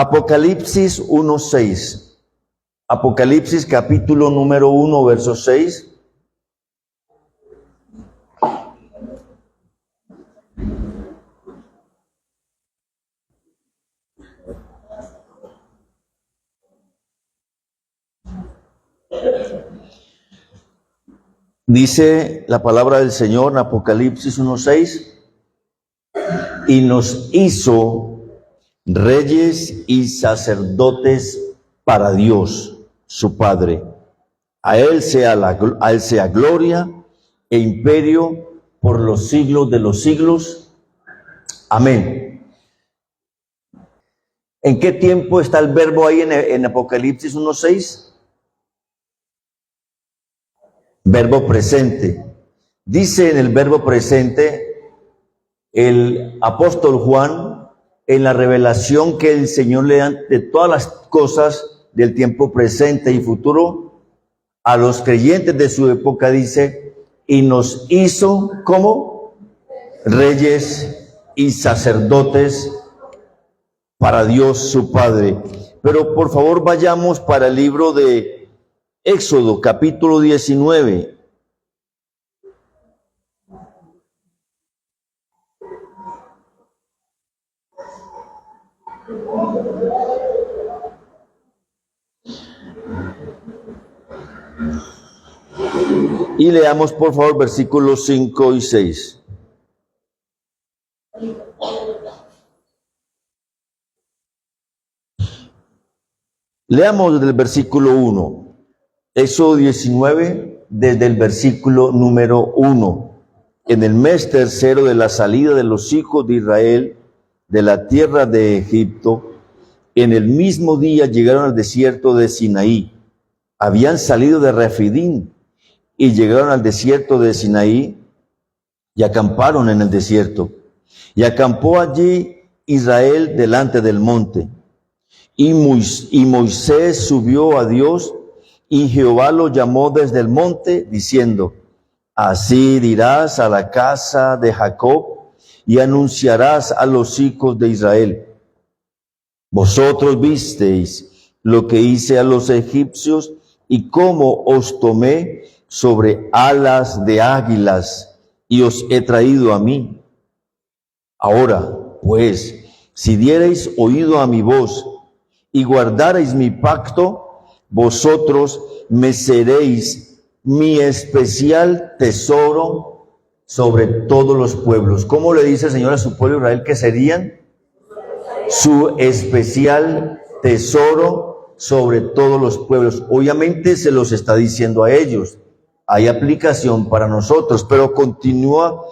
Apocalipsis 1:6. Apocalipsis capítulo número 1, verso 6. Dice la palabra del Señor en Apocalipsis 1:6, y nos hizo reyes y sacerdotes para Dios, su Padre. A Él sea gloria e imperio por los siglos de los siglos. Amén. ¿En qué tiempo está el verbo ahí en Apocalipsis 1:6? Verbo presente. Dice en el verbo presente el apóstol Juan, en la revelación que el Señor le da de todas las cosas del tiempo presente y futuro, a los creyentes de su época dice, y nos hizo como reyes y sacerdotes para Dios su Padre. Pero por favor vayamos para el libro de Éxodo, capítulo 19. Y leamos por favor versículos 5 y 6. Leamos desde el versículo 1. Éxodo 19, desde el versículo número 1. En el mes tercero de la salida de los hijos de Israel de la tierra de Egipto, en el mismo día llegaron al desierto de Sinaí. Habían salido de Refidín y llegaron al desierto de Sinaí y acamparon en el desierto. Y acampó allí Israel delante del monte. Y Moisés subió a Dios, y Jehová lo llamó desde el monte, diciendo, así dirás a la casa de Jacob, y anunciarás a los hijos de Israel. Vosotros visteis lo que hice a los egipcios, y cómo os tomé sobre alas de águilas, y os he traído a mí. Ahora, pues, si diereis oído a mi voz, y guardareis mi pacto, vosotros me seréis mi especial tesoro sobre todos los pueblos. ¿Cómo le dice el Señor a su pueblo Israel que serían? Su especial tesoro sobre todos los pueblos. Obviamente se los está diciendo a ellos. Hay aplicación para nosotros, pero continúa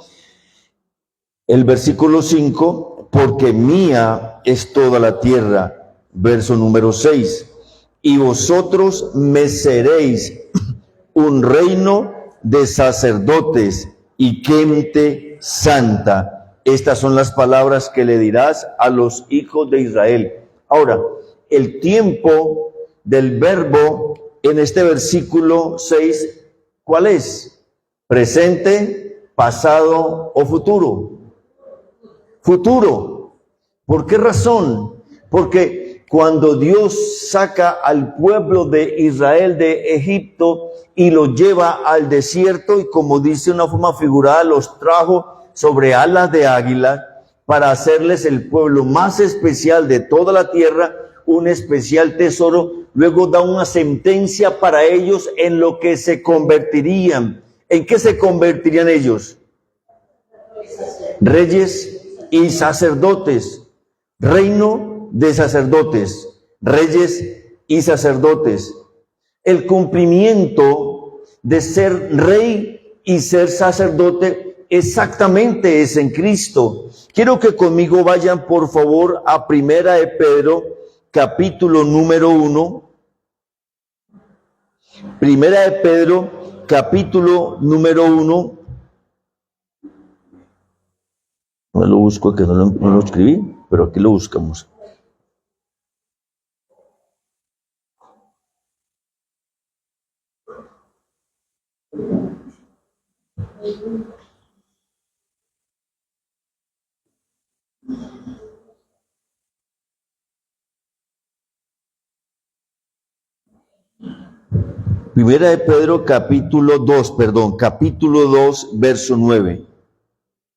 el versículo 5, porque mía es toda la tierra. Verso número 6, y vosotros me seréis un reino de sacerdotes y gente santa. Estas son las palabras que le dirás a los hijos de Israel. Ahora, el tiempo del verbo en este versículo 6, ¿cuál es? ¿Presente, pasado o futuro? Futuro. ¿Por qué razón? Porque cuando Dios saca al pueblo de Israel de Egipto y lo lleva al desierto, y como dice una forma figurada, los trajo sobre alas de águila para hacerles el pueblo más especial de toda la tierra, un especial tesoro. Luego da una sentencia para ellos en lo que se convertirían. ¿En qué se convertirían ellos? Reyes y sacerdotes. Reino de sacerdotes, reyes y sacerdotes. El cumplimiento de ser rey y ser sacerdote exactamente es en Cristo. Quiero que conmigo vayan por favor a Primera de Pedro, capítulo número 1. Primera de Pedro, capítulo número 1. No lo busco, que no lo escribí, pero aquí lo buscamos. Primera de Pedro, capítulo 2, verso 9.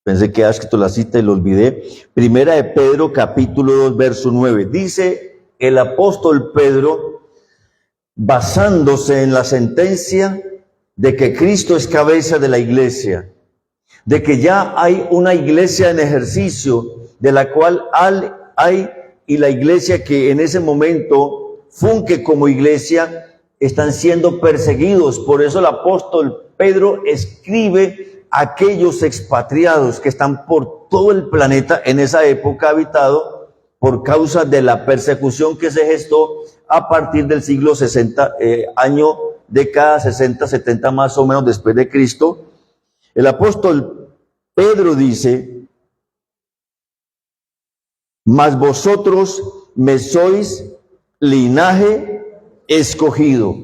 Pensé que había escrito la cita y lo olvidé. Primera de Pedro, capítulo 2, verso 9. Dice el apóstol Pedro, basándose en la sentencia de que Cristo es cabeza de la iglesia, de que ya hay una iglesia en ejercicio, de la cual hay, y la iglesia que en ese momento funge como iglesia, están siendo perseguidos. Por eso el apóstol Pedro escribe a aquellos expatriados que están por todo el planeta en esa época habitado por causa de la persecución que se gestó a partir del siglo 60, década 60, 70 más o menos después de Cristo. El apóstol Pedro dice, mas vosotros me sois linaje escogido.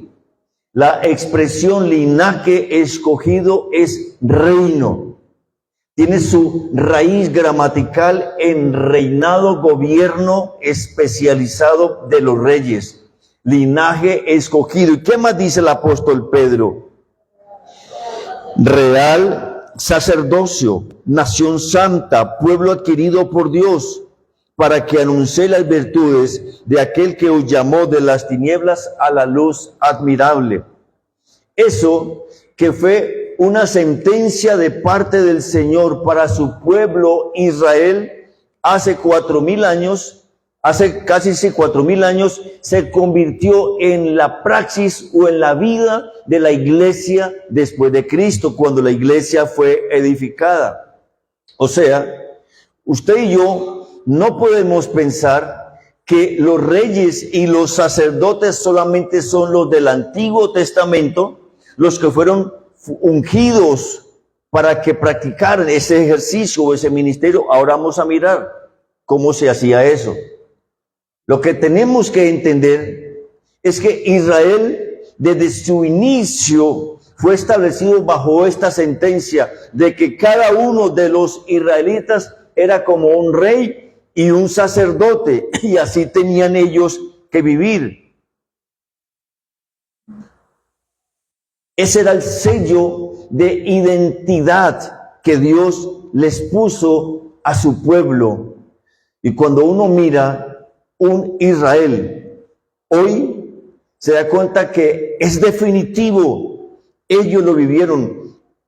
La expresión linaje escogido es reino. Tiene su raíz gramatical en reinado, gobierno especializado de los reyes. Linaje escogido. ¿Y qué más dice el apóstol Pedro? Real sacerdocio, nación santa, pueblo adquirido por Dios, para que anuncie las virtudes de aquel que os llamó de las tinieblas a la luz admirable. Eso que fue una sentencia de parte del Señor para su pueblo Israel hace 4,000 años, hace casi 4,000 años, se convirtió en la praxis o en la vida de la iglesia después de Cristo, cuando la iglesia fue edificada. O sea, usted y yo no podemos pensar que los reyes y los sacerdotes solamente son los del Antiguo Testamento, los que fueron ungidos para que practicaran ese ejercicio o ese ministerio. Ahora vamos a mirar cómo se hacía eso. Lo que tenemos que entender es que Israel, desde su inicio, fue establecido bajo esta sentencia de que cada uno de los israelitas era como un rey y un sacerdote, y así tenían ellos que vivir. Ese era el sello de identidad que Dios les puso a su pueblo. Y cuando uno mira un Israel hoy, se da cuenta que es definitivo. Ellos lo vivieron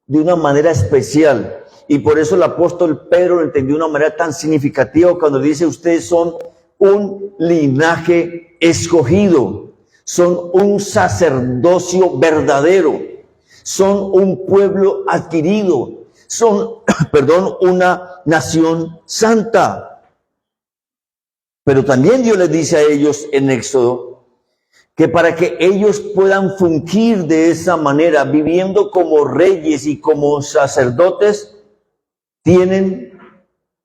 de una manera especial. Y por eso el apóstol Pedro lo entendió de una manera tan significativa cuando dice, ustedes son un linaje escogido, son un sacerdocio verdadero, son un pueblo adquirido, son, una nación santa. Pero también Dios les dice a ellos en Éxodo que para que ellos puedan fungir de esa manera, viviendo como reyes y como sacerdotes, tienen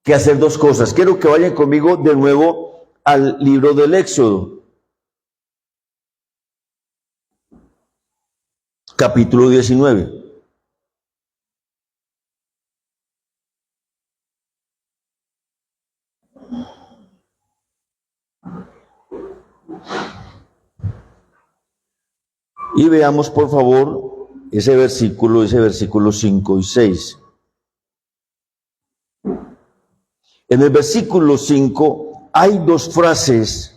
que hacer dos cosas. Quiero que vayan conmigo de nuevo al libro del Éxodo, capítulo 19. Y veamos, por favor, ese versículo 5 y 6. En el versículo 5 hay dos frases.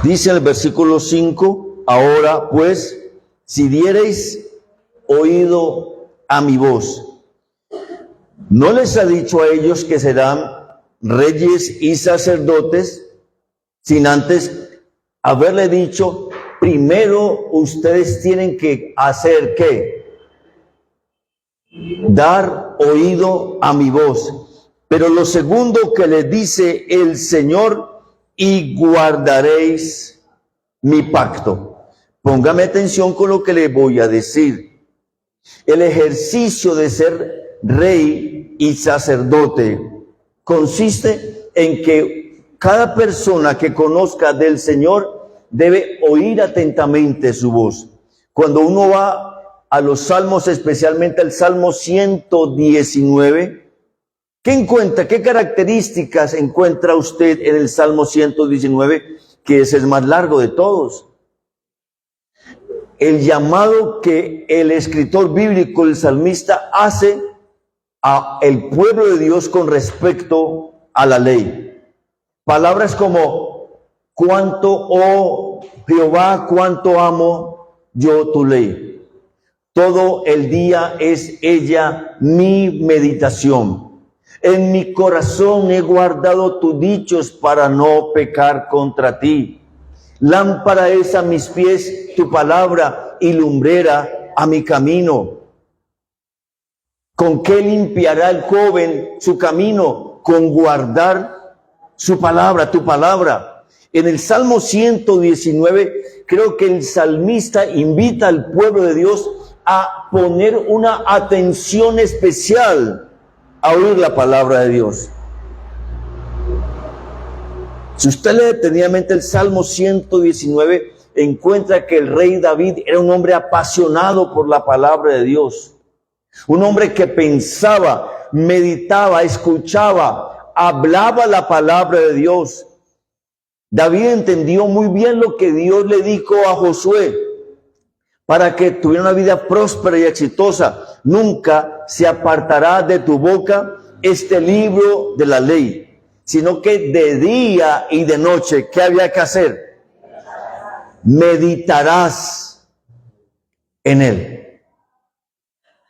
Dice el versículo 5, ahora pues, si diereis oído a mi voz. No les ha dicho a ellos que serán reyes y sacerdotes, sin antes haberle dicho, primero ustedes tienen que hacer ¿qué? Dar oído a mi voz. Pero lo segundo que le dice el Señor, y guardaréis mi pacto. Póngame atención con lo que le voy a decir. El ejercicio de ser rey y sacerdote consiste en que cada persona que conozca del Señor debe oír atentamente su voz. Cuando uno va a los salmos, especialmente el Salmo 119, ¿qué encuentra? ¿Qué características encuentra usted en el Salmo 119? Que es el más largo de todos. el llamado que el escritor bíblico, el salmista, hace a el pueblo de Dios con respecto a la ley. Palabras como: cuánto, oh Jehová, cuánto amo yo tu ley. Todo el día es ella mi meditación. En mi corazón he guardado tus dichos para no pecar contra ti. Lámpara es a mis pies tu palabra y lumbrera a mi camino. ¿Con qué limpiará el joven su camino? Con guardar su palabra, tu palabra. En el Salmo 119, creo que el salmista invita al pueblo de Dios a poner una atención especial a oír la palabra de Dios. Si usted lee detenidamente el Salmo 119, encuentra que el rey David era un hombre apasionado por la palabra de Dios. Un hombre que pensaba, meditaba, escuchaba, hablaba la palabra de Dios. David entendió muy bien lo que Dios le dijo a Josué para que tuviera una vida próspera y exitosa. Nunca se apartará de tu boca este libro de la ley, sino que de día y de noche, ¿qué había que hacer? Meditarás en él,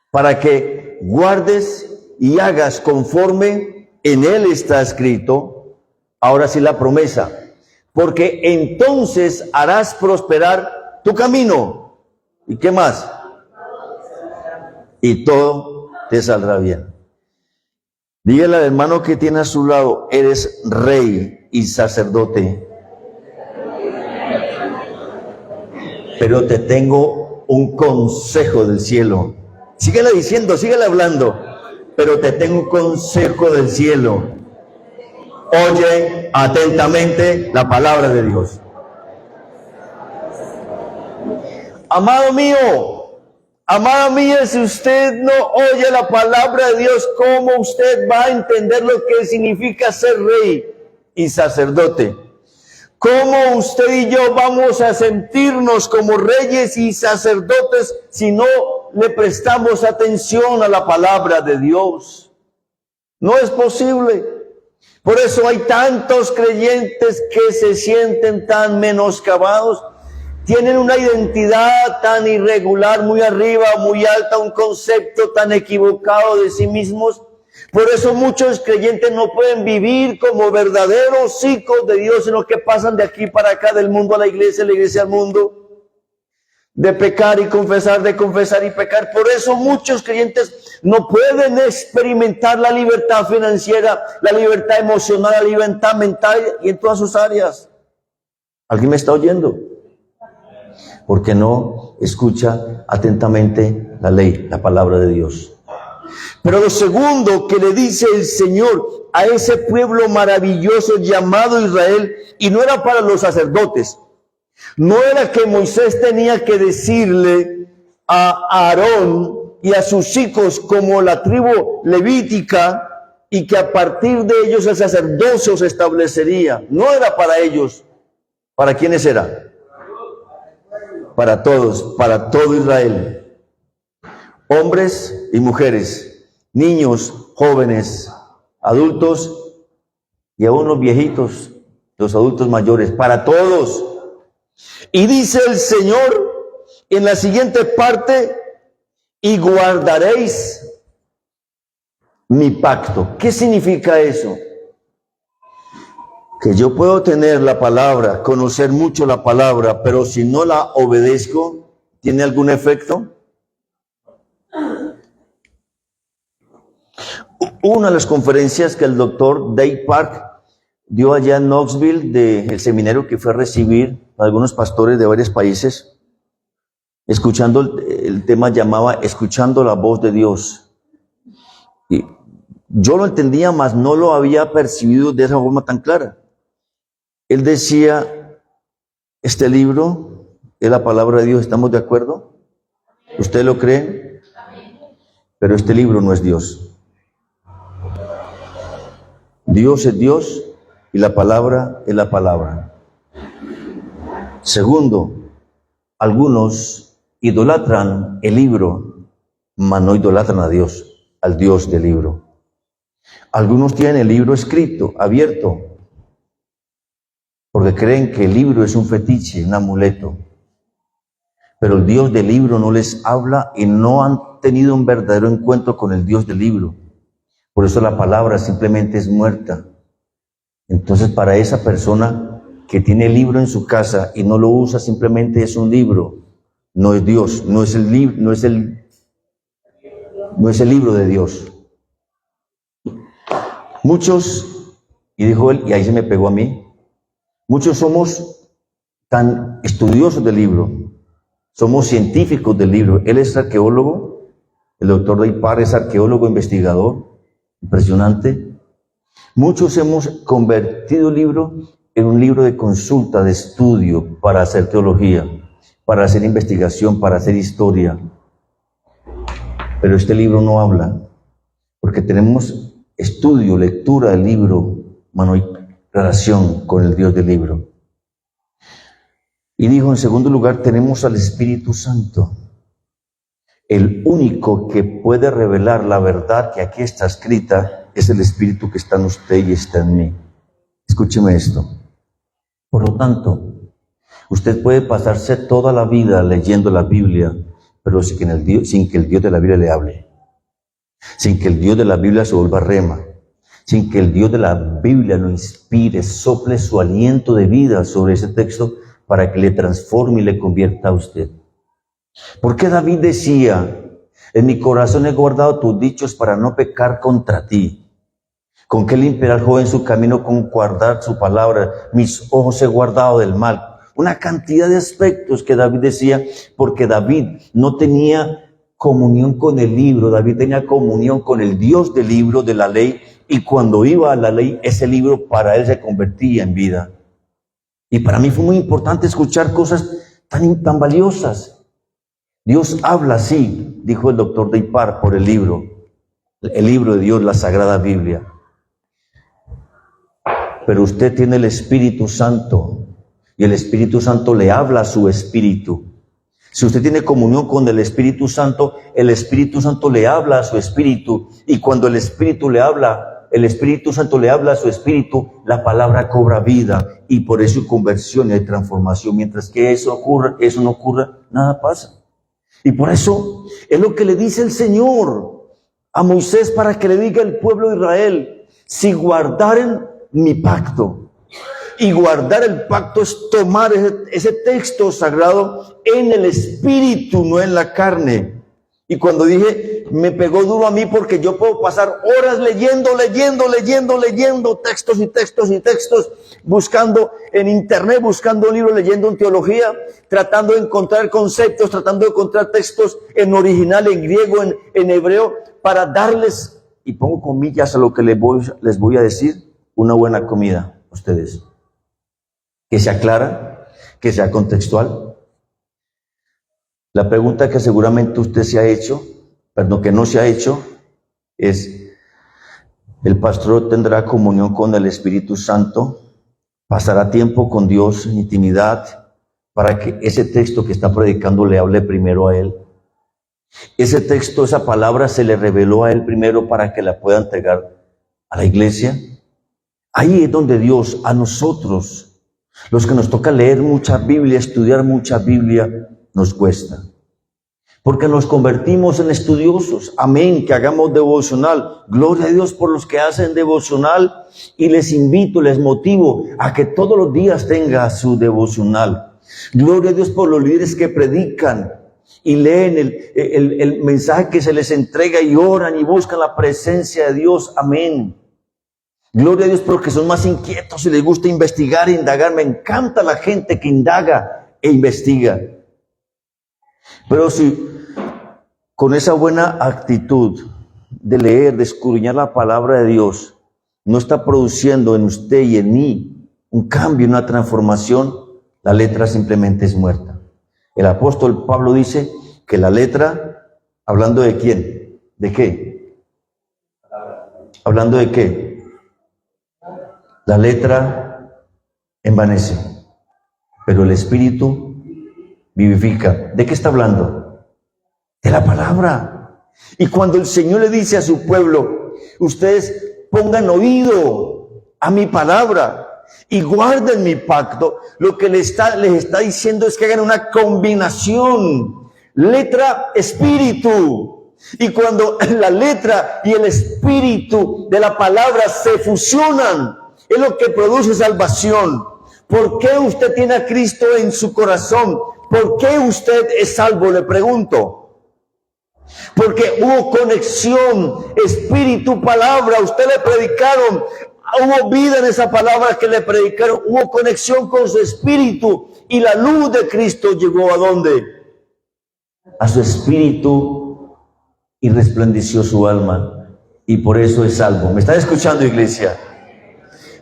para que guardes y hagas conforme en él está escrito. Ahora sí la promesa: porque entonces harás prosperar tu camino. ¿Y qué más? Y todo te saldrá bien. Dígale al hermano que tiene a su lado: eres rey y sacerdote. Pero te tengo un consejo del cielo. Síguele diciendo, síguele hablando. Pero te tengo un consejo del cielo. Oye atentamente la palabra de Dios. Amado mío, amada mía, si usted no oye la palabra de Dios, ¿cómo usted va a entender lo que significa ser rey y sacerdote? ¿Cómo usted y yo vamos a sentirnos como reyes y sacerdotes si no le prestamos atención a la palabra de Dios? No es posible. Por eso hay tantos creyentes que se sienten tan menoscabados. Tienen una identidad tan irregular, muy arriba, muy alta, un concepto tan equivocado de sí mismos. Por eso muchos creyentes no pueden vivir como verdaderos hijos de Dios, sino que pasan de aquí para acá, del mundo a la iglesia al mundo, de pecar y confesar, de confesar y pecar. Por eso muchos creyentes no pueden experimentar la libertad financiera, la libertad emocional, la libertad mental y en todas sus áreas. ¿Alguien me está oyendo? Porque no escucha atentamente la ley, la palabra de Dios. Pero lo segundo que le dice el Señor a ese pueblo maravilloso llamado Israel, y no era para los sacerdotes, no era que Moisés tenía que decirle a Aarón y a sus hijos como la tribu levítica, y que a partir de ellos el sacerdocio se establecería. No era para ellos. ¿Para quiénes era? Para todos, para todo Israel. Hombres y mujeres, niños, jóvenes, adultos y aún los viejitos, los adultos mayores, para todos. Y dice el Señor en la siguiente parte: y guardaréis mi pacto. ¿Qué significa eso? Que yo puedo tener la palabra, conocer mucho la palabra, pero si no la obedezco, ¿tiene algún efecto? Una de las conferencias que el doctor Dave Park dio allá en Knoxville, del seminario que fue a recibir a algunos pastores de varios países, escuchando el tema llamaba Escuchando la voz de Dios. Y yo lo entendía, mas no lo había percibido de esa forma tan clara. Él decía: este libro es la palabra de Dios, ¿estamos de acuerdo? ¿Usted lo cree? Pero este libro no es Dios. Dios es Dios y la palabra es la palabra. Segundo, algunos idolatran el libro, mas no idolatran a Dios, al Dios del libro. Algunos tienen el libro escrito, abierto, porque creen que el libro es un fetiche, un amuleto. Pero el Dios del libro no les habla y no han tenido un verdadero encuentro con el Dios del libro. Por eso la palabra simplemente es muerta. Entonces, para esa persona que tiene el libro en su casa y no lo usa, simplemente es un libro. No es Dios, no es el libro, no es el libro de Dios. Muchos, y dijo él, y ahí se me pegó a mí, muchos somos tan estudiosos del libro, somos científicos del libro. Él es arqueólogo, el doctor Deipar es arqueólogo, investigador, impresionante. Muchos hemos convertido el libro en un libro de consulta, de estudio, para hacer teología, para hacer investigación, para hacer historia. Pero este libro no habla, porque tenemos estudio, lectura del libro, mano y relación con el Dios del libro. Y dijo, en segundo lugar, tenemos al Espíritu Santo, el único que puede revelar la verdad que aquí está escrita es el Espíritu que está en usted y está en mí. Escúcheme esto. Por lo tanto, usted puede pasarse toda la vida leyendo la Biblia, pero sin que el Dios de la Biblia le hable. Sin que el Dios de la Biblia se vuelva rema. Sin que el Dios de la Biblia lo inspire, sople su aliento de vida sobre ese texto para que le transforme y le convierta a usted. Porque David decía, en mi corazón he guardado tus dichos para no pecar contra ti. ¿Con qué limpiará el joven su camino? Con guardar su palabra. Mis ojos he guardado del mal. Una cantidad de aspectos que David decía, porque David no tenía comunión con el libro, David tenía comunión con el Dios del libro, de la ley, y cuando iba a la ley, ese libro para él se convertía en vida. Y para mí fue muy importante escuchar cosas tan valiosas. Dios habla así, dijo el doctor Deipar, por el libro de Dios, la Sagrada Biblia. Pero usted tiene el Espíritu Santo, y el Espíritu Santo le habla a su espíritu. Si usted tiene comunión con el Espíritu Santo le habla a su espíritu, y cuando el Espíritu Santo le habla a su espíritu, la palabra cobra vida, y por eso hay conversión y hay transformación. Mientras que eso no ocurra, nada pasa. Y por eso es lo que le dice el Señor a Moisés para que le diga al pueblo de Israel: si guardaren mi pacto. Y guardar el pacto es tomar ese texto sagrado en el espíritu, no en la carne. Y cuando dije, me pegó duro a mí porque yo puedo pasar horas leyendo textos y textos y textos, buscando en internet, buscando libros, leyendo en teología, tratando de encontrar conceptos, tratando de encontrar textos en original, en griego, en hebreo, para darles, y pongo comillas a lo que les voy a decir, una buena comida a ustedes. Que sea clara, que sea contextual. La pregunta que seguramente usted se ha hecho, que no se ha hecho, es: ¿el pastor tendrá comunión con el Espíritu Santo? ¿Pasará tiempo con Dios en intimidad para que ese texto que está predicando le hable primero a él? Ese texto, esa palabra se le reveló a él primero para que la pueda entregar a la iglesia. Ahí es donde Dios, a nosotros, los que nos toca leer mucha Biblia, estudiar mucha Biblia, nos cuesta. Porque nos convertimos en estudiosos. Amén, que hagamos devocional. Gloria a Dios por los que hacen devocional. Y les invito, les motivo a que todos los días tenga su devocional. Gloria a Dios por los líderes que predican y leen el mensaje que se les entrega y oran y buscan la presencia de Dios. Amén. Gloria a Dios porque son más inquietos y les gusta investigar e indagar. Me encanta la gente que indaga e investiga. Pero si con esa buena actitud de leer, de escudriñar la palabra de Dios, no está produciendo en usted y en mí un cambio, una transformación, la letra simplemente es muerta. El apóstol Pablo dice que la letra, ¿hablando de quién? ¿De qué? ¿Hablando de qué? La letra envanece, pero el Espíritu vivifica. ¿De qué está hablando? De la palabra. Y cuando el Señor le dice a su pueblo, ustedes pongan oído a mi palabra y guarden mi pacto, lo que les está diciendo es que hagan una combinación, letra, espíritu. Y cuando la letra y el espíritu de la palabra se fusionan, es lo que produce salvación. ¿Por qué usted tiene a Cristo en su corazón? ¿Por qué usted es salvo? Le pregunto. Porque hubo conexión, espíritu, palabra. Usted le predicaron, hubo vida en esa palabra que le predicaron. Hubo conexión con su espíritu. Y la luz de Cristo llegó ¿a dónde? A su espíritu y resplandeció su alma. Y por eso es salvo. ¿Me están escuchando, iglesia?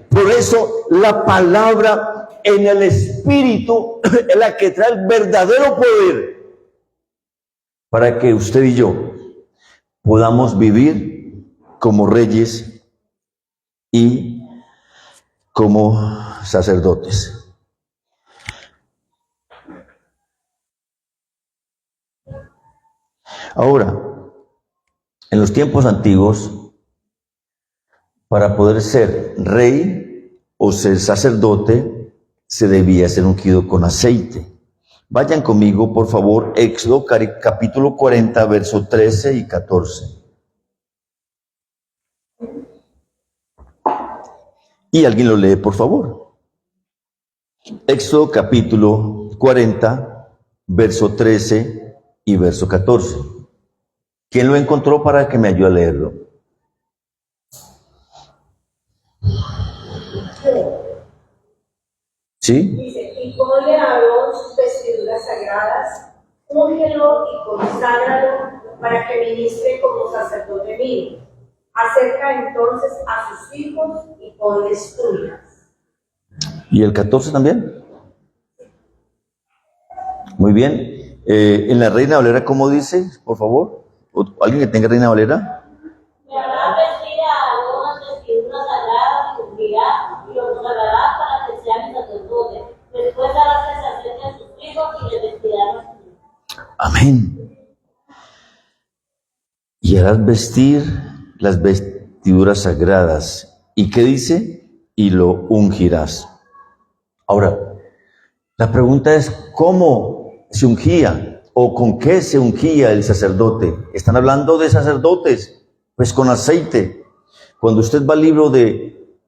Por eso la palabra en el espíritu es la que trae el verdadero poder para que usted y yo podamos vivir como reyes y como sacerdotes. Ahora, en los tiempos antiguos, para poder ser rey o ser sacerdote, se debía ser ungido con aceite. Vayan conmigo, por favor, Éxodo capítulo 40, versos 13 y 14. Y alguien lo lee, por favor. Éxodo capítulo 40, verso 13 y verso 14. ¿Quién lo encontró para que me ayude a leerlo? ¿Sí? Dice, y ponle a Aarón sus vestiduras sagradas, úngelo y conságralo para que ministre como sacerdote mío. Acerca entonces a sus hijos y ponles túnicas. ¿Y el 14 también? Muy bien. En la Reina Valera, ¿cómo dice? Por favor. ¿Alguien que tenga Reina Valera? Me hará vestir a Aarón las vestiduras sagradas y cubrirá y lo consagrará para que sea mi sacerdote. Después hará sacerdote a sus hijos y le vestirán a sus hijos. Amén. Y harás vestir las vestiduras sagradas. ¿Y qué dice? Y lo ungirás. Ahora, la pregunta es, ¿cómo se ungía? ¿O con qué se ungía el sacerdote? ¿Están hablando de sacerdotes? Pues con aceite. Cuando usted va al libro de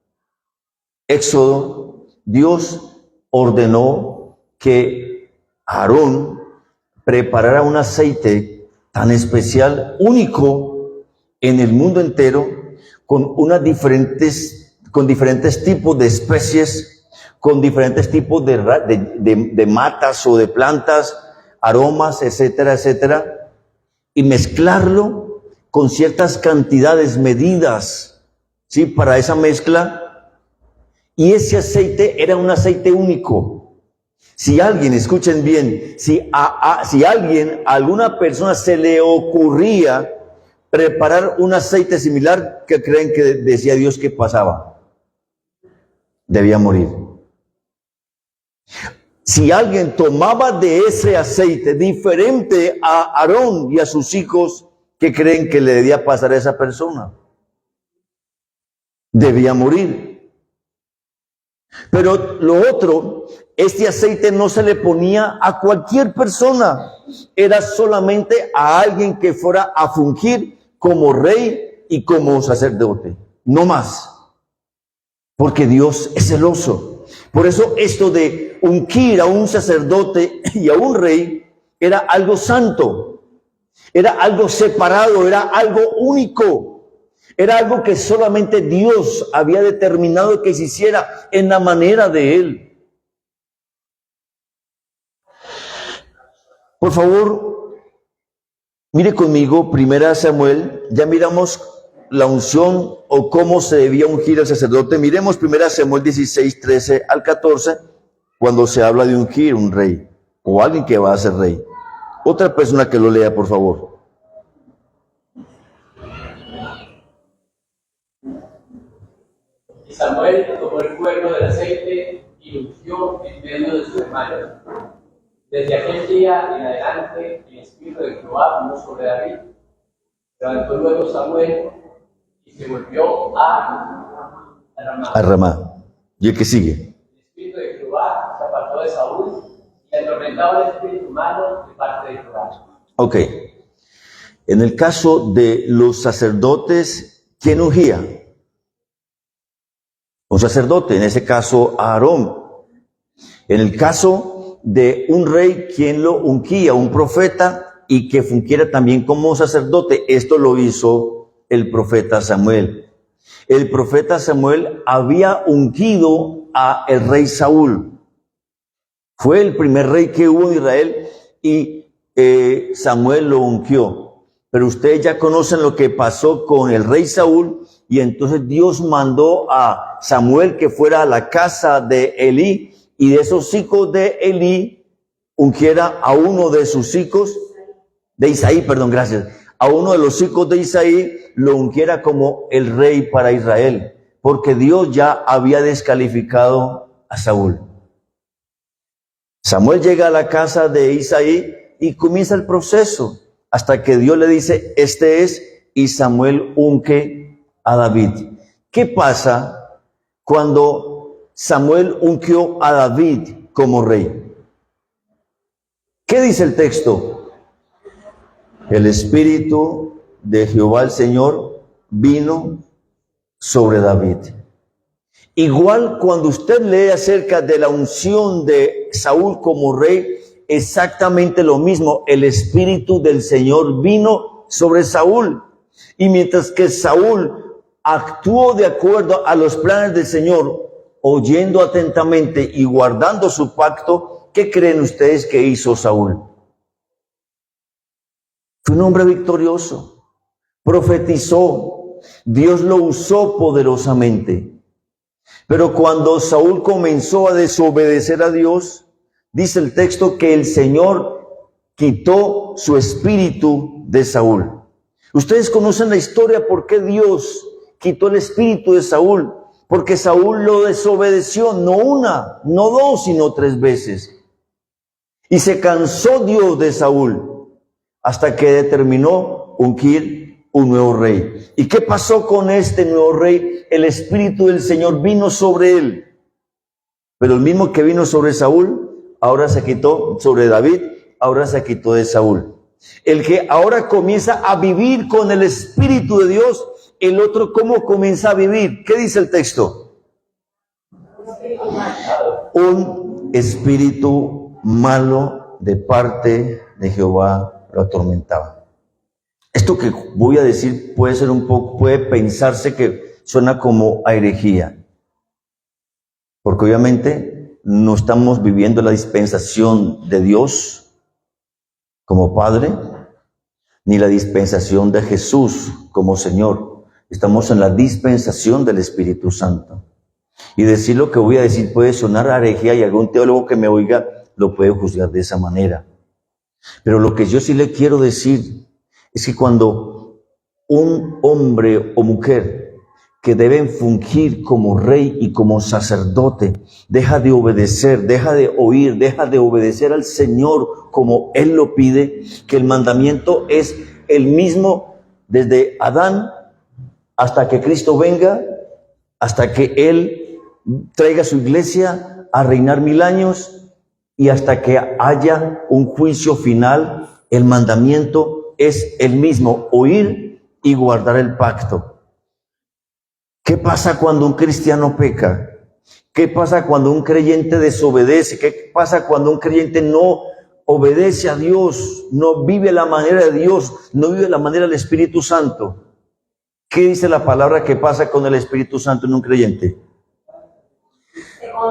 Éxodo, Dios ordenó que Aarón preparara un aceite tan especial, único en el mundo entero, con diferentes tipos de especies, con diferentes tipos de matas o de plantas, aromas, etcétera, etcétera, y mezclarlo con ciertas cantidades medidas, ¿sí? Para esa mezcla. Y ese aceite era un aceite único. Si alguien, escuchen bien, si a alguna persona se le ocurría preparar un aceite similar, ¿qué creen que decía Dios que pasaba? Debía morir. Si alguien tomaba de ese aceite diferente a Aarón y a sus hijos, ¿qué creen que le debía pasar a esa persona? Debía morir. Pero lo otro, este aceite no se le ponía a cualquier persona, era solamente a alguien que fuera a fungir como rey y como sacerdote, no más, porque Dios es celoso. Por eso esto de ungir a un sacerdote y a un rey era algo santo, era algo separado, era algo único. Era algo que solamente Dios había determinado que se hiciera en la manera de Él. Por favor, mire conmigo, 1 Samuel, ya miramos la unción o cómo se debía ungir al sacerdote. Miremos 1 Samuel 16, 13 al 14, cuando se habla de ungir un rey o alguien que va a ser rey. Otra persona que lo lea, por favor. Samuel tomó el cuerno del aceite y lo ungió en medio de sus hermanos. Desde aquel día en adelante, el Espíritu de Jehová vino sobre David. Levantó luego Samuel y se volvió a Ramá. A Ramá. ¿Y el que sigue? El Espíritu de Jehová se apartó de Saúl y atormentaba el espíritu malo de parte de Jehová. Ok. En el caso de los sacerdotes, ¿quién ungía? Un sacerdote, en ese caso Aarón. En el caso de un rey, ¿quién lo ungía? Un profeta, y que fungiera también como sacerdote. Esto lo hizo el profeta Samuel. El profeta Samuel había ungido a el rey Saúl. Fue el primer rey que hubo en Israel y Samuel lo ungió. Pero ustedes ya conocen lo que pasó con el rey Saúl, y entonces Dios mandó a Samuel que fuera a la casa de Elí, y de esos hijos de Elí ungiera a uno de sus hijos, de Isaí, perdón, gracias, a uno de los hijos de Isaí lo ungiera como el rey para Israel, porque Dios ya había descalificado a Saúl. Samuel llega a la casa de Isaí y comienza el proceso, hasta que Dios le dice, este es, y Samuel unge a David. ¿Qué pasa cuando Samuel ungió a David como rey? ¿Qué dice el texto? El Espíritu de Jehová el Señor vino sobre David. Igual cuando usted lee acerca de la unción de Saúl como rey, exactamente lo mismo, el Espíritu del Señor vino sobre Saúl. Y mientras que Saúl actuó de acuerdo a los planes del Señor, oyendo atentamente y guardando su pacto, ¿qué creen ustedes que hizo Saúl? Fue un hombre victorioso, profetizó, Dios lo usó poderosamente. Pero cuando Saúl comenzó a desobedecer a Dios, dice el texto que el Señor quitó su espíritu de Saúl. Ustedes conocen la historia por qué Dios quitó el espíritu de Saúl. Porque Saúl lo desobedeció, no una, no dos, sino 3 veces. Y se cansó Dios de Saúl, hasta que determinó ungir un nuevo rey. ¿Y qué pasó con este nuevo rey? El Espíritu del Señor vino sobre él. Pero el mismo que vino sobre Saúl, ahora se quitó sobre David, ahora se quitó de Saúl. El que ahora comienza a vivir con el Espíritu de Dios, el otro, ¿cómo comienza a vivir? ¿Qué dice el texto? Un espíritu malo de parte de Jehová lo atormentaba. Esto que voy a decir puede ser un poco, puede pensarse que suena como a herejía. Porque obviamente no estamos viviendo la dispensación de Dios como Padre, ni la dispensación de Jesús como Señor. Estamos en la dispensación del Espíritu Santo. Y decir lo que voy a decir puede sonar a herejía, y algún teólogo que me oiga lo puede juzgar de esa manera. Pero lo que yo sí le quiero decir es que cuando un hombre o mujer que deben fungir como rey y como sacerdote deja de obedecer, deja de oír, deja de obedecer al Señor como Él lo pide, que el mandamiento es el mismo desde Adán hasta que Cristo venga, hasta que Él traiga su iglesia a reinar 1000 años, y hasta que haya un juicio final, el mandamiento es el mismo: oír y guardar el pacto. ¿Qué pasa cuando un cristiano peca? ¿Qué pasa cuando un creyente desobedece? ¿Qué pasa cuando un creyente no obedece a Dios, no vive la manera de Dios, no vive la manera del Espíritu Santo? ¿Qué dice la palabra que pasa con el Espíritu Santo en un creyente?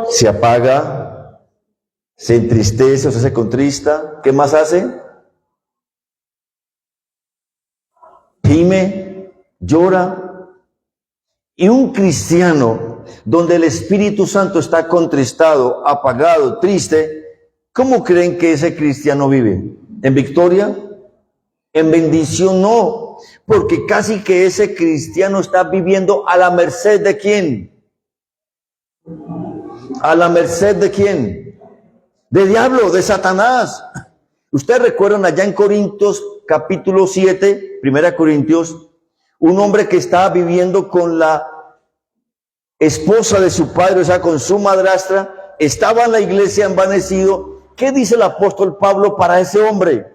Se apaga, se entristece o se contrista. ¿Qué más hace? Gime, llora. Y un cristiano donde el Espíritu Santo está contristado, apagado, triste, ¿cómo creen que ese cristiano vive? ¿En victoria? ¿En bendición? No, porque casi que ese cristiano está viviendo a la merced ¿de quién? ¿A la merced de quién? de diablo, de Satanás. Ustedes recuerdan allá en Corintios capítulo 7, 1 Corintios, un hombre que estaba viviendo con la esposa de su padre, o sea, con su madrastra, estaba en la iglesia envanecido. ¿Qué dice el apóstol Pablo para ese hombre?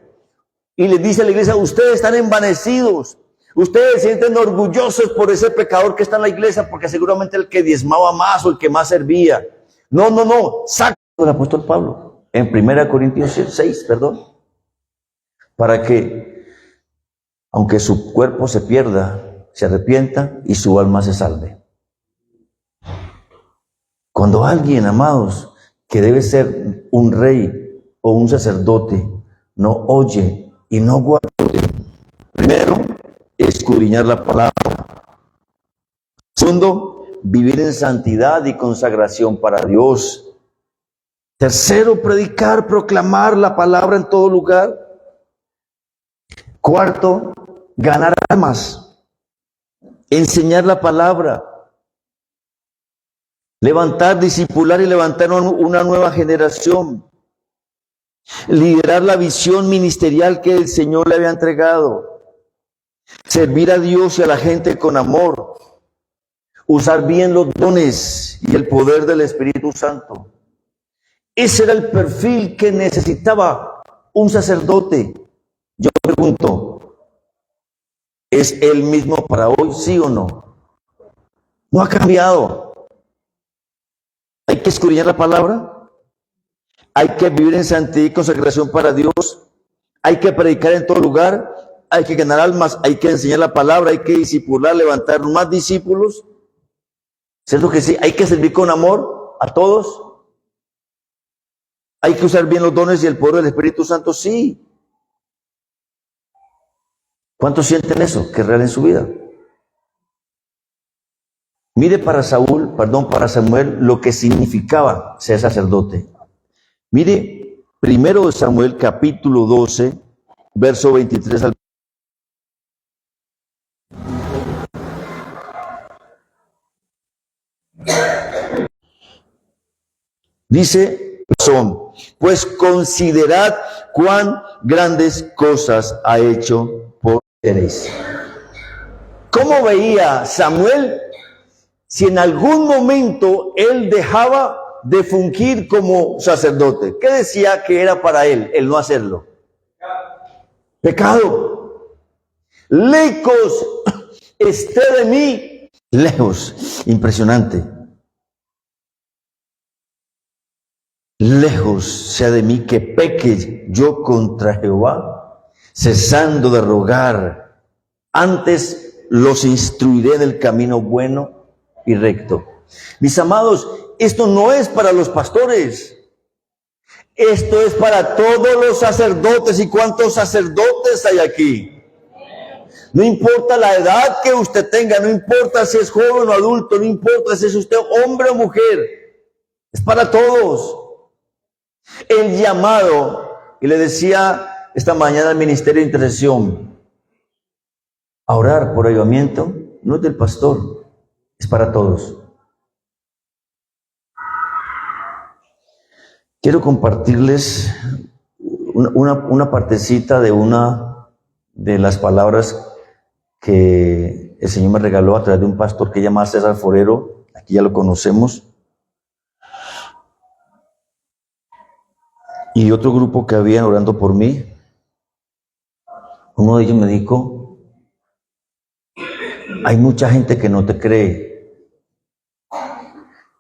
Y le dice a la iglesia, ustedes están envanecidos, ustedes se sienten orgullosos por ese pecador que está en la iglesia, porque seguramente el que diezmaba más o el que más servía. No, saca el apóstol Pablo en 1 Corintios 6, para que, aunque su cuerpo se pierda, se arrepienta y su alma se salve. Cuando alguien, amados, que debe ser un rey o un sacerdote, no oye y no guarde, primero, escudriñar la palabra. Segundo, vivir en santidad y consagración para Dios. Tercero, predicar, proclamar la palabra en todo lugar. Cuarto, ganar almas, enseñar la palabra, levantar, discipular y levantar una nueva generación. Liderar la visión ministerial que el Señor le había entregado. Servir a Dios y a la gente con amor. Usar bien los dones y el poder del Espíritu Santo. Ese era el perfil que necesitaba un sacerdote. Yo pregunto, ¿es el mismo para hoy, sí o no? No ha cambiado. Hay que escudriñar la palabra. Hay que vivir en santidad y consagración para Dios. Hay que predicar en todo lugar. Hay que ganar almas. Hay que enseñar la palabra. Hay que discipular, levantar más discípulos. ¿Cierto que sí? Hay que servir con amor a todos. Hay que usar bien los dones y el poder del Espíritu Santo. Sí. ¿Cuántos sienten eso? Que es real en su vida. Mire para Samuel, lo que significaba ser sacerdote. Mire, 1 Samuel capítulo 12, verso 23 al... Dice, pues considerad cuán grandes cosas ha hecho por ustedes. ¿Cómo veía Samuel si en algún momento él dejaba de fungir como sacerdote? ¿Qué decía que era para él el no hacerlo? Pecado. Lejos esté de mí, lejos. Impresionante. Lejos sea de mí que peque yo contra Jehová, cesando de rogar. Antes los instruiré en el camino bueno y recto. Mis amados, esto no es para los pastores. Esto es para todos los sacerdotes. ¿Y cuántos sacerdotes hay aquí? No importa la edad que usted tenga, no importa si es joven o adulto, no importa si es usted hombre o mujer. Es para todos. El llamado, y le decía esta mañana al Ministerio de Intercesión, a orar por avivamiento, no es del pastor, es para todos. Quiero compartirles una partecita de una de las palabras que el Señor me regaló a través de un pastor que se llama César Forero. Aquí ya lo conocemos. Y otro grupo que habían orando por mí. Uno de ellos me dijo, hay mucha gente que no te cree.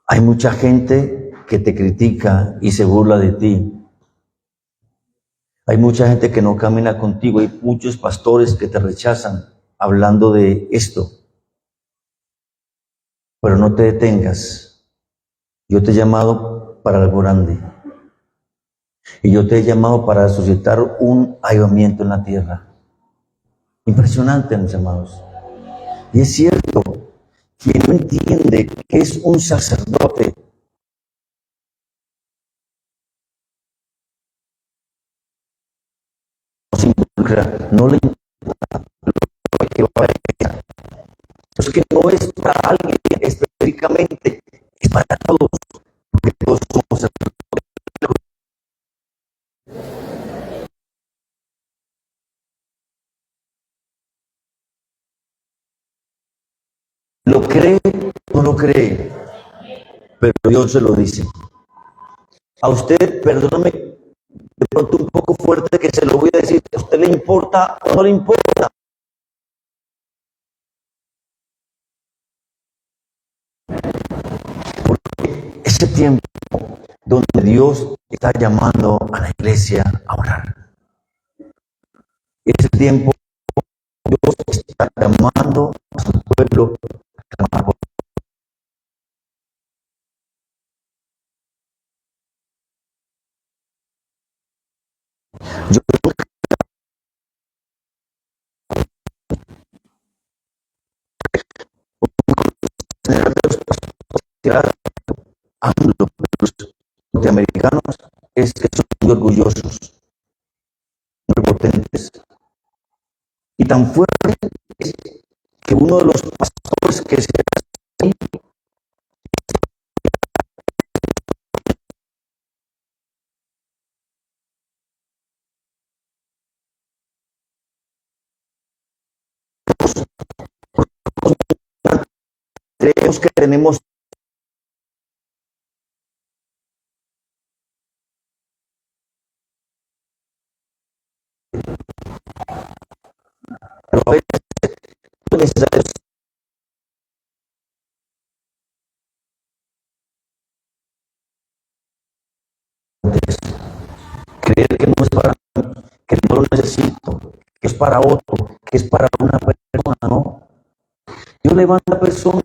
Hay mucha gente que te critica y se burla de ti. Hay mucha gente que no camina contigo. Hay muchos pastores que te rechazan hablando de esto. Pero no te detengas. Yo te he llamado para algo grande. Y yo te he llamado para suscitar un avivamiento en la tierra. Impresionante, mis amados. Y es cierto, quien no entiende que es un sacerdote, no le importa lo que va a hacer. Es que no es para alguien específicamente, es para todos, porque todos somos sacerdotes. ¿Lo cree o no lo cree? Pero Dios se lo dice. A usted, perdóname, de pronto un poco fuerte que se lo voy a decir, ¿a usted le importa o no le importa? Porque ese tiempo donde Dios está llamando a la iglesia a orar. Ese tiempo Dios está llamando a su pueblo a clamar por yo general de los pastores AMLO, los norteamericanos, es que son muy orgullosos, muy potentes. Y tan fuerte es que uno de los pastores que se hace creemos que tenemos pero a veces es necesario creer que no es para mí, que no lo necesito, que es para otro, que es para una persona, ¿no? Dios levanta a personas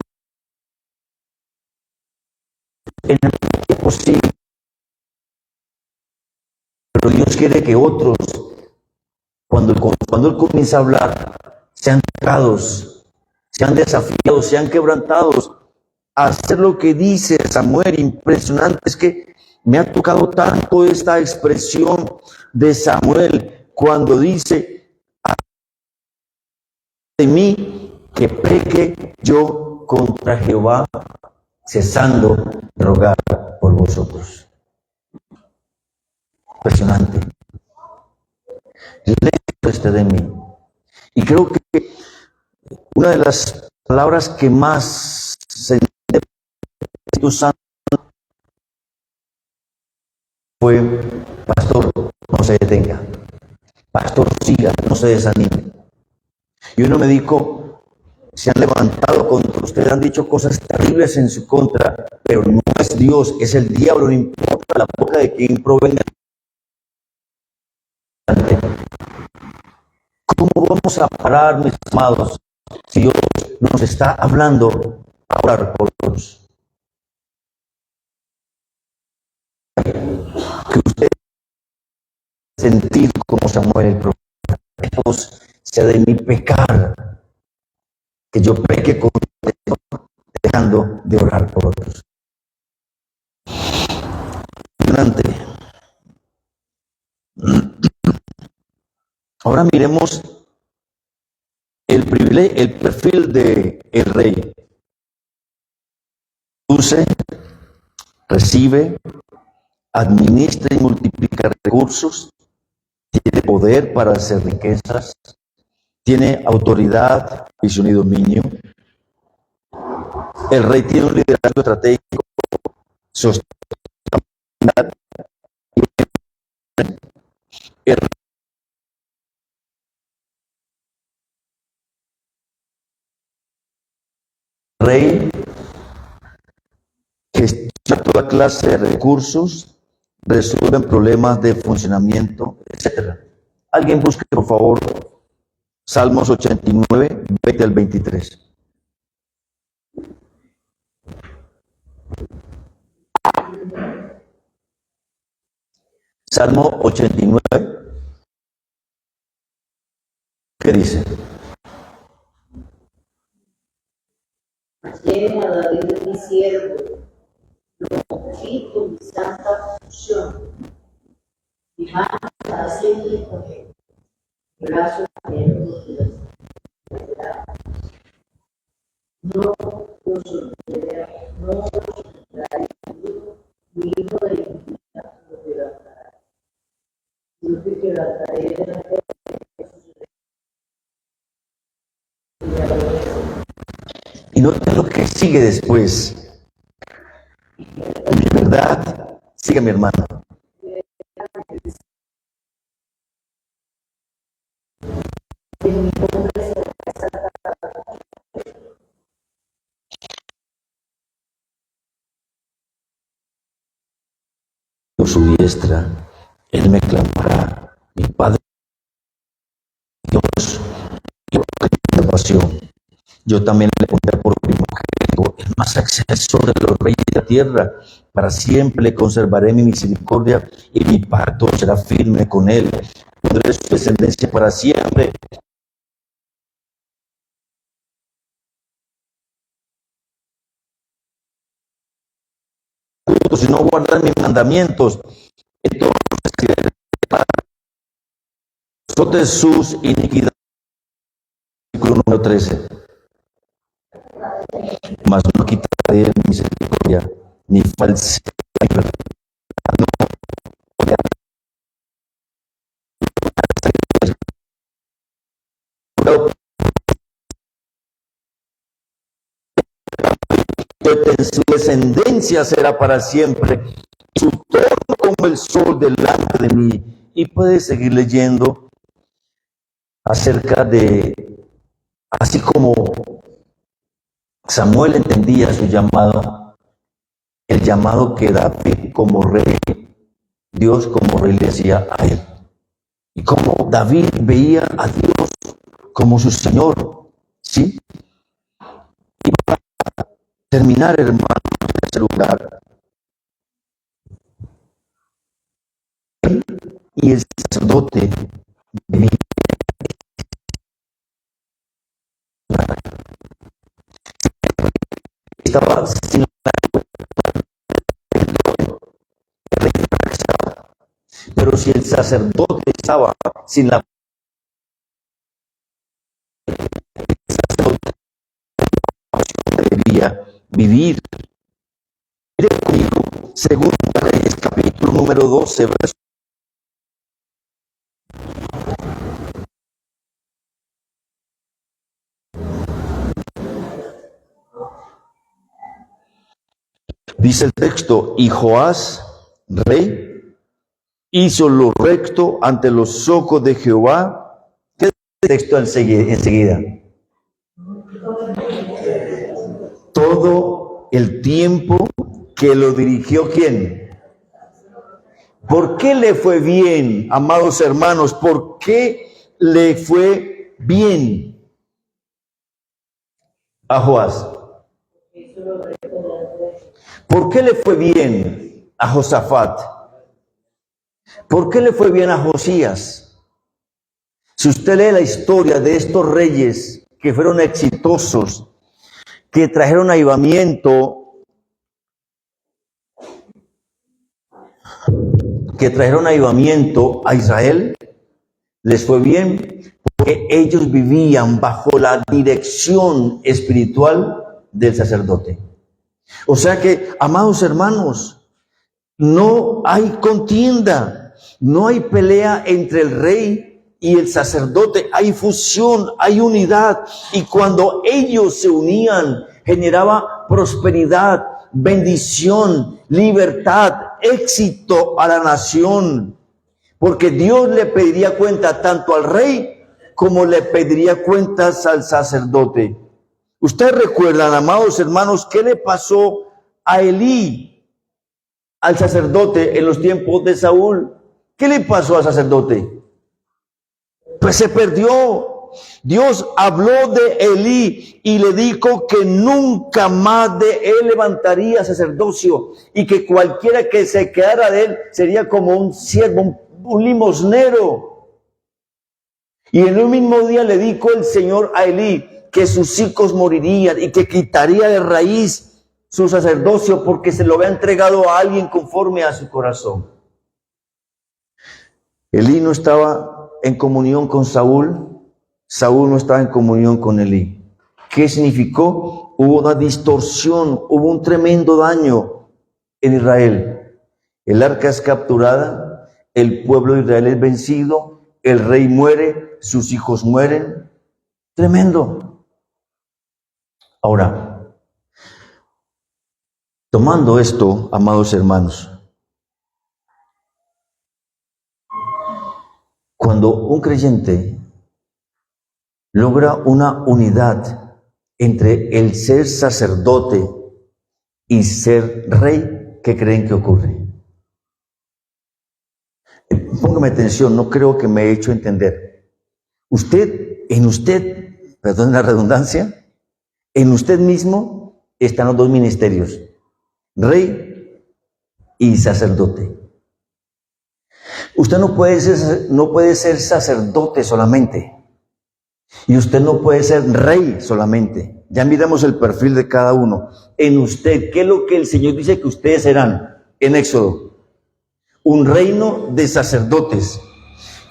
en el tiempo posible, pero Dios quiere que otros, cuando Él comienza a hablar, sean tocados, sean desafiados, sean quebrantados, a hacer lo que dice Samuel. Impresionante, es que me ha tocado tanto esta expresión de Samuel cuando dice de mí que peque yo contra Jehová, cesando de rogar por vosotros. Impresionante. Lejos esté de mí. Y creo que una de las palabras que más se Espíritu Santo fue: pastor, no se detenga, pastor, siga, no se desanime. Y uno me dijo: se han levantado contra usted, han dicho cosas terribles en su contra, pero no es Dios, es el diablo, no importa la boca de quien provenga. ¿Cómo vamos a parar, mis amados, si Dios nos está hablando a orar por todos? Que usted sentir como Samuel el profeta, Dios, sea de mi pecar, que yo peque con Dios, dejando de orar por otros. Impresionante. Ahora miremos el perfil de el rey. Produce, recibe, administra y multiplica recursos, tiene poder para hacer riquezas, tiene autoridad, visión y dominio. El rey tiene un liderazgo estratégico, sostenibilidad. El rey gestiona toda clase de recursos, resuelve problemas de funcionamiento, etc. Alguien busque, por favor, Salmos 89, 20 al 23. Salmo 89, ¿qué dice? Lleve a David mi siervo, lo ungí con mi santa unción, mi mano para siempre con él, mi brazo abierto de la no los olvidaré, no los olvidaré, mi hijo de iniquidad lo quebrantará. Yo te quebrantaré de la fe Y noten lo sigue después. Mi verdad, sigue mi hermano. Por su diestra, él me clamará, mi Padre Dios, y por pasión. Yo también le pondré por primogénito, el más excelso de los reyes de la tierra. Para siempre le conservaré mi misericordia y mi pacto será firme con él. Pondré su descendencia para siempre. Si no guardan mis mandamientos, entonces de sus iniquidades. Versículo número 13. Mas no quitaré mi misericordia, ni falsedad, ni verdad. Su descendencia será para siempre, su trono como el sol delante de mí. Y puedes seguir leyendo acerca de, así como Samuel entendía su llamado, el llamado que David como rey, Dios como rey le hacía a él. Y como David veía a Dios como su Señor, ¿sí? Y para terminar, hermano, en ese lugar, y el sacerdote estaba sin la, pero si el sacerdote estaba sin la, el sacerdote debía vivir. Mire conmigo, segundo Reyes, capítulo número 12, verso. Dice el texto, y Joás, rey, hizo lo recto ante los ojos de Jehová. ¿Qué texto enseguida? Todo el tiempo que lo dirigió, ¿quién? ¿Por qué le fue bien, amados hermanos? ¿Por qué le fue bien a Joás? ¿Por qué le fue bien a Josafat? ¿Por qué le fue bien a Josías? Si usted lee la historia de estos reyes que fueron exitosos, que trajeron avivamiento, a Israel, les fue bien porque ellos vivían bajo la dirección espiritual del sacerdote. O sea que, amados hermanos, no hay contienda, no hay pelea entre el rey y el sacerdote, hay fusión, hay unidad, y cuando ellos se unían, generaba prosperidad, bendición, libertad, éxito a la nación, porque Dios le pediría cuenta tanto al rey como le pediría cuentas al sacerdote. Ustedes recuerdan, amados hermanos, qué le pasó a Elí, al sacerdote, en los tiempos de Saúl. ¿Qué le pasó al sacerdote? Pues se perdió. Dios habló de Elí y le dijo que nunca más de él levantaría sacerdocio y que cualquiera que se quedara de él sería como un siervo, un limosnero. Y en un mismo día le dijo el Señor a Elí que sus hijos morirían y que quitaría de raíz su sacerdocio porque se lo había entregado a alguien conforme a su corazón. Elí no estaba en comunión con Saúl, Saúl no estaba en comunión con Elí. ¿Qué significó? Hubo una distorsión, hubo un tremendo daño en Israel. El arca es capturada, el pueblo de Israel es vencido, el rey muere, sus hijos mueren. Tremendo. Ahora, Tomando esto, amados hermanos, cuando un creyente logra una unidad entre el ser sacerdote y ser rey, ¿qué creen que ocurre? Póngame atención, no creo que me he hecho entender. En usted, perdón la redundancia, en usted mismo están los dos ministerios, rey y sacerdote. Usted no puede ser sacerdote solamente. Y usted no puede ser rey solamente. Ya miramos el perfil de cada uno. En usted, ¿qué es lo que el Señor dice que ustedes serán en Éxodo? Un reino de sacerdotes.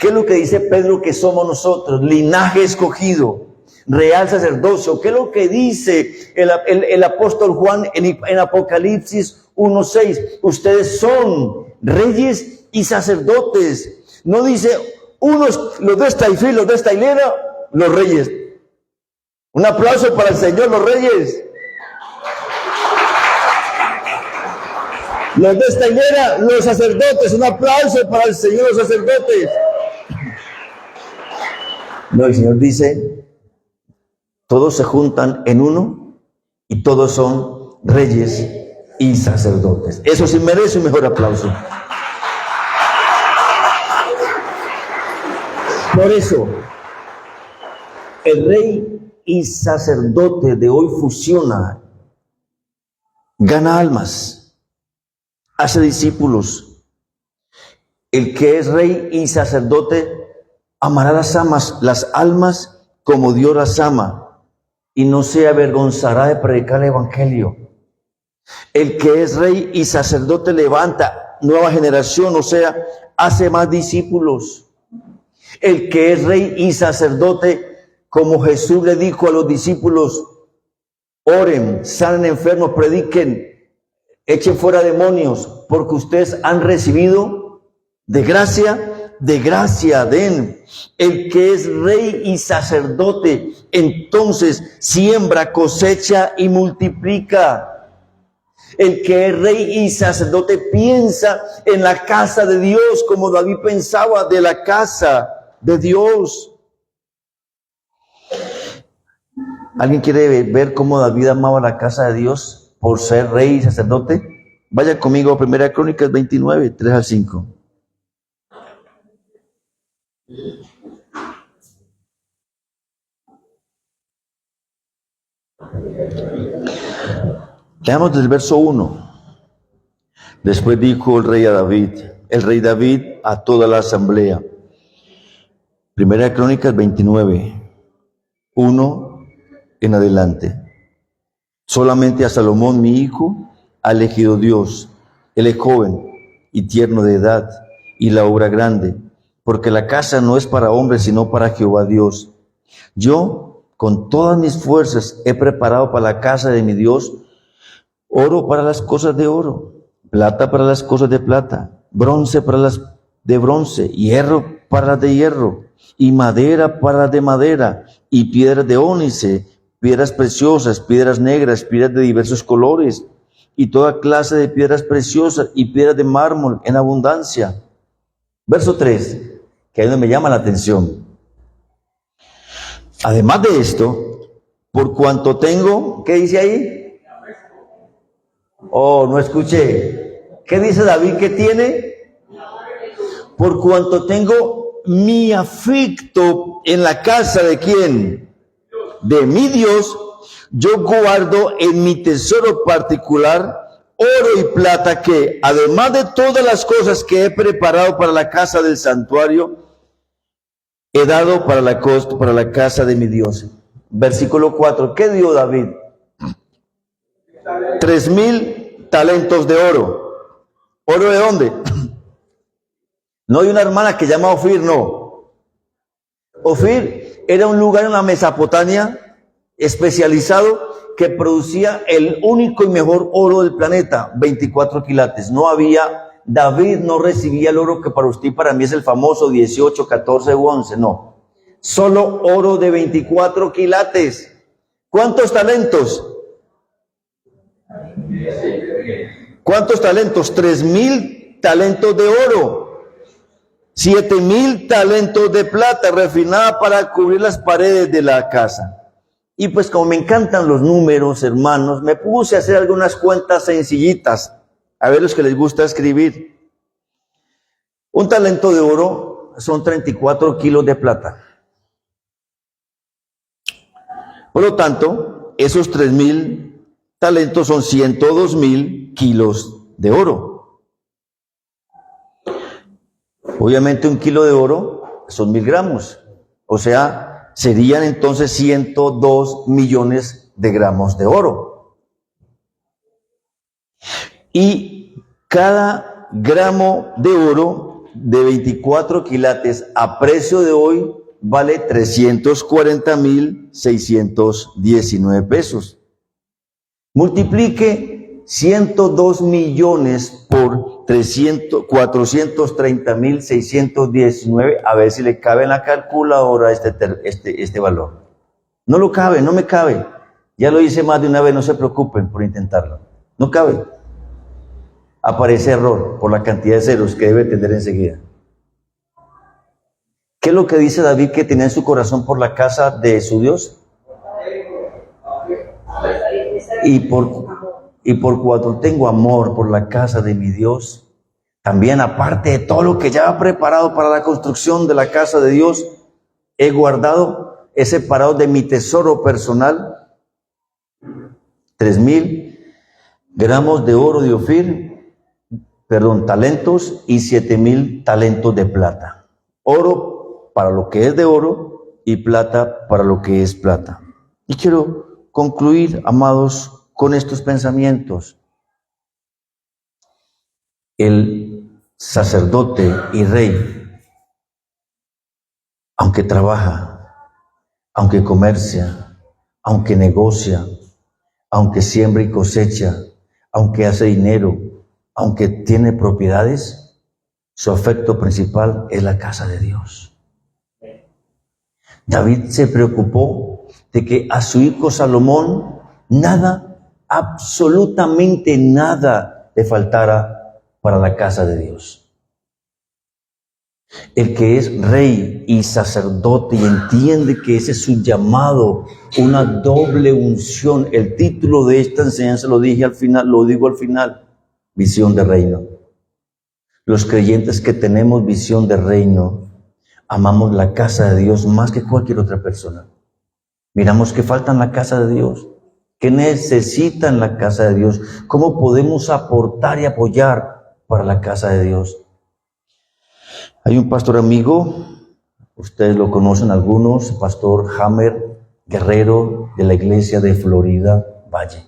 ¿Qué es lo que dice Pedro que somos nosotros? Linaje escogido, real sacerdocio. ¿Qué es lo que dice el apóstol Juan en Apocalipsis 1:6? Ustedes son reyes y sacerdotes. No dice unos, los de esta hilera, los de esta hilera, los reyes. Un aplauso para el Señor, los reyes. Los de esta hilera, los sacerdotes. Un aplauso para el Señor, los sacerdotes. No, el Señor dice, todos se juntan en uno y todos son reyes y sacerdotes. Eso sí merece un mejor aplauso. Por eso, el rey y sacerdote de hoy fusiona, gana almas, hace discípulos. El que es rey y sacerdote amará las almas como Dios las ama y no se avergonzará de predicar el evangelio. El que es rey y sacerdote levanta nueva generación, o sea, hace más discípulos. El que es rey y sacerdote, como Jesús le dijo a los discípulos, oren, sanen enfermos, prediquen, echen fuera demonios, porque ustedes han recibido de gracia den. El que es rey y sacerdote, entonces siembra, cosecha y multiplica. El que es rey y sacerdote piensa en la casa de Dios, como David pensaba de la casa de Dios. ¿Alguien quiere ver cómo David amaba la casa de Dios por ser rey y sacerdote? Vaya conmigo a 1 Crónicas 29, 3 al 5. Leamos desde el verso 1. Después dijo el rey David a toda la asamblea. 1 Crónicas 29, 1 en adelante. Solamente a Salomón, mi hijo, ha elegido Dios. Él es joven y tierno de edad, y la obra grande, porque la casa no es para hombres, sino para Jehová Dios. Yo, con todas mis fuerzas, he preparado para la casa de mi Dios oro para las cosas de oro, plata para las cosas de plata, bronce para las de bronce, hierro para las de hierro, y madera para las de madera, y piedras de ónice, piedras preciosas, piedras negras, piedras de diversos colores, y toda clase de piedras preciosas, y piedras de mármol en abundancia. Verso 3, que ahí me llama la atención. Además de esto, por cuanto tengo, ¿qué dice ahí? Oh, no escuché. ¿Qué dice David que tiene? Por cuanto tengo mi aflicto en la casa de ¿quién? De mi Dios, yo guardo en mi tesoro particular oro y plata que, además de todas las cosas que he preparado para la casa del santuario, he dado para la casa de mi Dios. Versículo 4. ¿Qué dio David? 3,000 talentos de oro. ¿Oro de dónde? No hay una hermana que llama Ofir, no. Ofir era un lugar en la Mesopotamia especializado que producía el único y mejor oro del planeta, 24 quilates. David no recibía el oro que para usted y para mí es el famoso 18, 14 u 11, no. Solo oro de 24 quilates. ¿Cuántos talentos? ¿Cuántos talentos? 3,000 talentos de oro, 7,000 talentos de plata refinada para cubrir las paredes de la casa. Y pues como me encantan los números, hermanos, me puse a hacer algunas cuentas sencillitas, a ver los que les gusta escribir. Un talento de oro son 34 kilos de plata. Por lo tanto, esos 3,000 talentos son 102,000 kilos de oro. Obviamente un kilo de oro son 1,000 gramos, o sea, serían entonces 102 millones de gramos de oro. Y cada gramo de oro de 24 quilates a precio de hoy vale 340,619 pesos. Multiplique 102 millones por 430,619, a ver si le cabe en la calculadora este valor. No lo cabe, no me cabe. Ya lo hice más de una vez, no se preocupen por intentarlo. No cabe. Aparece error por la cantidad de ceros que debe tener enseguida. ¿Qué es lo que dice David que tenía en su corazón por la casa de su Dios? Y por cuanto tengo amor por la casa de mi Dios, también aparte de todo lo que ya ha preparado para la construcción de la casa de Dios, he guardado, he separado de mi tesoro personal 3,000 gramos de oro de Ofir, talentos, y 7,000 talentos de plata. Oro para lo que es de oro y plata para lo que es plata. Y quiero concluir, amados, con estos pensamientos. El sacerdote y rey, aunque trabaja, aunque comercia, aunque negocia, aunque siembra y cosecha, aunque hace dinero, aunque tiene propiedades, su afecto principal es la casa de Dios. David se preocupó de que a su hijo Salomón nada, absolutamente nada le faltara para la casa de Dios. El que es rey y sacerdote y entiende que ese es su llamado, una doble unción. El título de esta enseñanza lo digo al final, visión de reino. Los creyentes que tenemos visión de reino, amamos la casa de Dios más que cualquier otra persona. Miramos qué falta en la casa de Dios, qué necesita en la casa de Dios, cómo podemos aportar y apoyar para la casa de Dios. Hay un pastor amigo, ustedes lo conocen algunos, pastor Hammer Guerrero, de la iglesia de Florida Valle.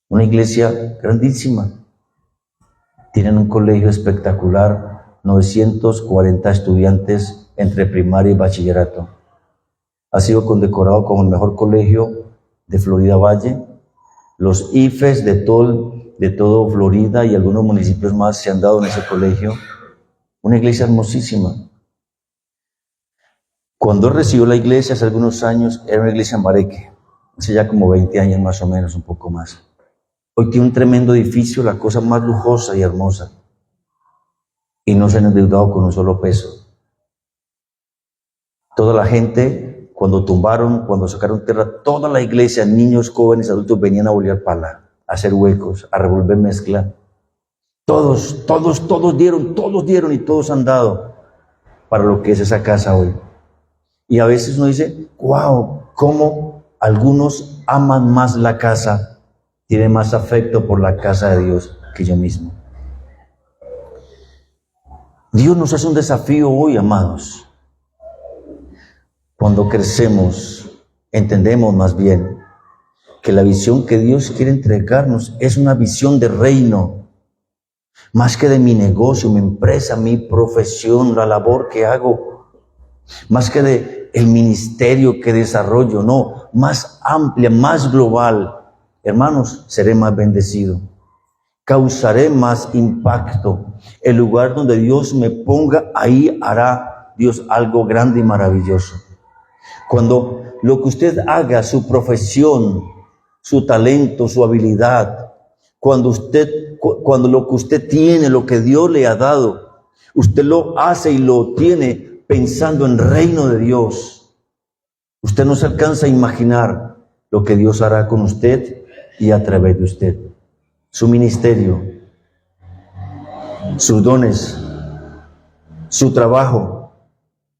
Una iglesia grandísima. Tienen un colegio espectacular, 940 estudiantes entre primaria y bachillerato. Ha sido condecorado como el mejor colegio de Florida Valle. Los IFES de todo Florida y algunos municipios más se han dado en ese colegio. Una iglesia hermosísima. Cuando recibió la iglesia hace algunos años, era una iglesia en Bareque, hace ya como 20 años más o menos, un poco más. Hoy tiene un tremendo edificio, la cosa más lujosa y hermosa. Y no se han endeudado con un solo peso. Toda la gente, cuando sacaron tierra, toda la iglesia, niños, jóvenes, adultos, venían a bolear pala, a hacer huecos, a revolver mezcla. Todos dieron y todos han dado para lo que es esa casa hoy. Y a veces uno dice, wow, cómo algunos aman más la casa, tienen más afecto por la casa de Dios que yo mismo. Dios nos hace un desafío hoy, amados. Cuando crecemos, entendemos más bien que la visión que Dios quiere entregarnos es una visión de reino, más que de mi negocio, mi empresa, mi profesión, la labor que hago, más que de el ministerio que desarrollo, no, más amplia, más global. Hermanos, seré más bendecido, causaré más impacto. El lugar donde Dios me ponga, ahí hará Dios algo grande y maravilloso. Cuando lo que usted haga, su profesión, su talento, su habilidad, cuando lo que usted tiene, lo que Dios le ha dado, usted lo hace y lo tiene pensando en el reino de Dios. Usted no se alcanza a imaginar lo que Dios hará con usted y a través de usted. Su ministerio, sus dones, su trabajo,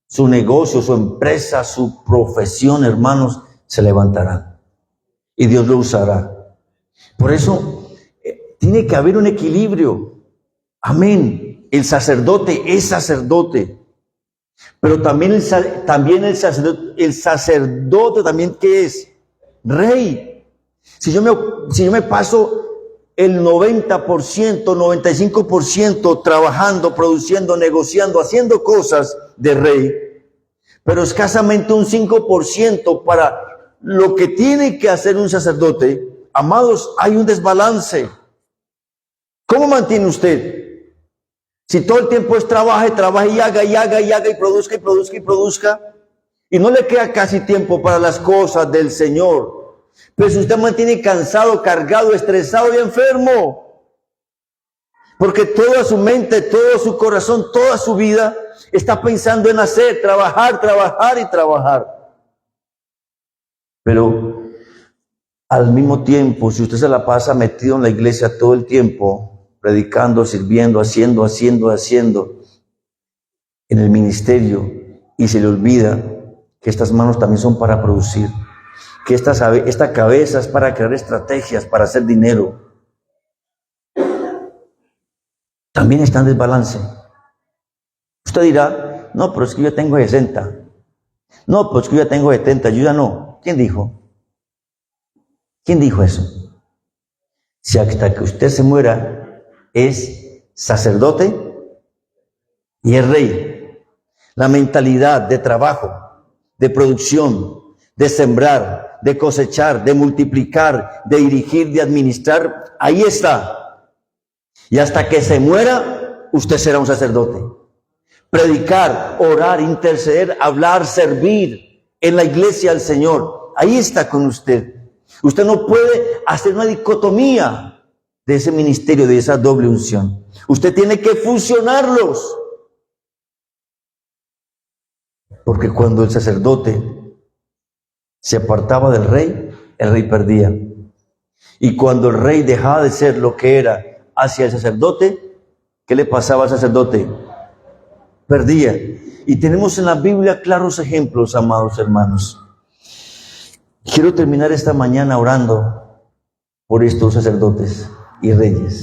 su negocio, su empresa, su profesión, hermanos, se levantarán y Dios lo usará. Por eso tiene que haber un equilibrio. Amén. El sacerdote es sacerdote, pero también el sacerdote también, ¿qué es? Rey. Si yo me paso el 90%, 95% trabajando, produciendo, negociando, haciendo cosas de rey, pero escasamente un 5% para lo que tiene que hacer un sacerdote, amados, hay un desbalance. ¿Cómo mantiene usted? Si todo el tiempo es trabaje y haga y produzca, y no le queda casi tiempo para las cosas del Señor. Pero si usted mantiene cansado, cargado, estresado y enfermo, porque toda su mente, todo su corazón, toda su vida está pensando en hacer, trabajar y trabajar. Pero al mismo tiempo, si usted se la pasa metido en la iglesia todo el tiempo, predicando, sirviendo, haciendo, en el ministerio, y se le olvida que estas manos también son para producir, que esta cabeza es para crear estrategias, para hacer dinero, también está en desbalance. Usted dirá, no, pero es que yo tengo 60, no, pero es que yo tengo 70, yo ya no. ¿Quién dijo? ¿Quién dijo eso? Si hasta que usted se muera es sacerdote y es rey. La mentalidad de trabajo, de producción, de sembrar, de cosechar, de multiplicar, de dirigir, de administrar, ahí está. Y hasta que se muera, usted será un sacerdote. Predicar, orar, interceder, hablar, servir en la iglesia al Señor, ahí está con usted. Usted no puede hacer una dicotomía de ese ministerio, de esa doble unción. Usted tiene que fusionarlos. Porque cuando el sacerdote se apartaba del rey, el rey perdía. Y cuando el rey dejaba de ser lo que era hacia el sacerdote, ¿qué le pasaba al sacerdote? Perdía. Y tenemos en la Biblia claros ejemplos, amados hermanos. Quiero terminar esta mañana orando por estos sacerdotes y reyes.